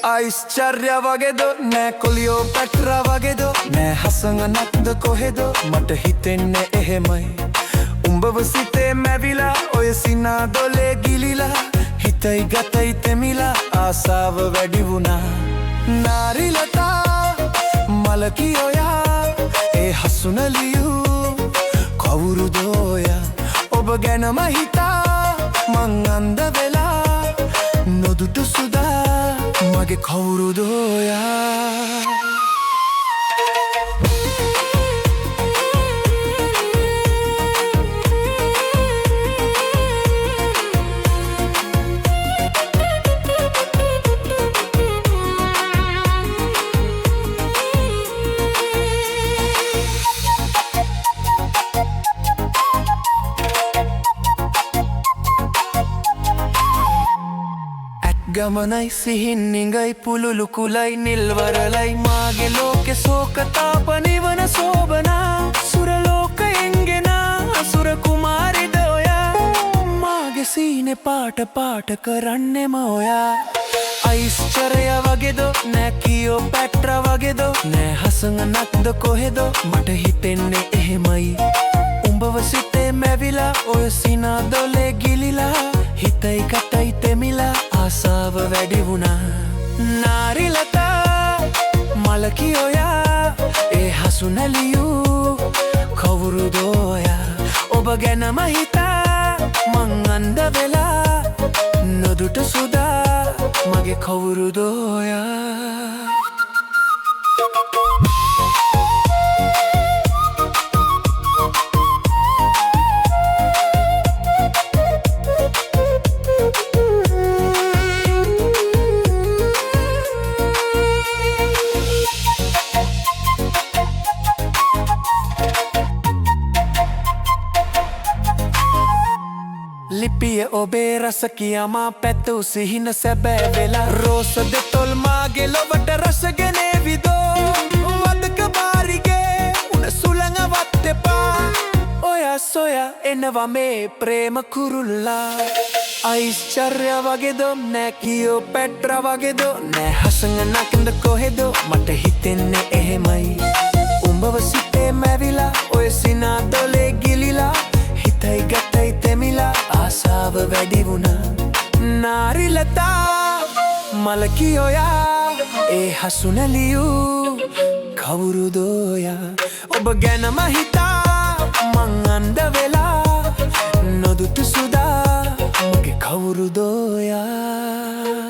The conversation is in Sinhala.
ආයිස්චර්යා වගේද නෑ කොලියෝපැට්‍රා වගේද නෑ හසඟ නැත්ද කොහෙද මට හිතෙන්නේ එහෙමයි උඹව සිතේ මැවිලා ඔය සිනා දොලේ ගිලිලා හිතයි ගතයි තෙමිලා ආසාව වැඩි වුණා නාරිලතා මලකි ඔයා ඒ හසුනලියූ කවුරුද ඔයා ඔබ ගැනම හිතා මං අන්ධ වෙලා නොදුටු සුදා මගේ කවුරුද ඔයා ගමනයි සිහින් නිඟයි පුලුලු කුලයි නිල්වරලයි මාගේ ලෝකෙ සෝකතාප නිවන සෝබනා සුරලෝකයෙන් ගෙන අසුර කුමාරිද ඔයා මාගේ සීනෙ පාට පාට කරන්නෙම ඔයා ආයිස්චර්ය වගේද නෑ කිලියෝපැට්‍රා වගේද නෑ හසඟ නැත්ද කොහෙද මට හිතෙන්නේ එහෙමයි උඹව සිතේ මැවිලා ඔය සිනා දොලේ ගිලිලා හිතයි කටයි තෙමිලා ආසාව වැඩි වුණා නාරිලතා මලකි ඔයා ඒ හසුනලියූ කවුරුද ඔයා ඔබ ගැනම හිතා මං අන්ධ වෙලා නොදුට සුදා මගේ කවුරුද ඔයා ලිපිය ඔබේ රස කියාමා පැතූ සිහින සැබෑ වෙලා රෝස දෙතොල් මාගේ ලොවට රසගෙනේ විදෝ වදක බාරිගේ උන සුළඟවත් එපා ඔයා සොයා එනවා මේ ප්‍රේම කුරුල්ලා ආයිස්චර්ය වගේද නෑ කිලියෝපැට්‍රා වගේද නෑ හසඟ නැත්ද කොහෙද මට හිතෙන්නේ එහෙමයි උඹව සිතේ මැවිලා ඔය සිනා දොලේ ගිලිලා හිතයි ගතයි තෙමිලා ආසාව වැඩි වුණා නාරිලතා මලකි ඔයා ඒ හසුනලියූ කවුරුද ඔයා ඔබ ගැනම හිතා මං අන්ධ වෙලා නොදුටු සුදා මගේ කවුරුද ඔයා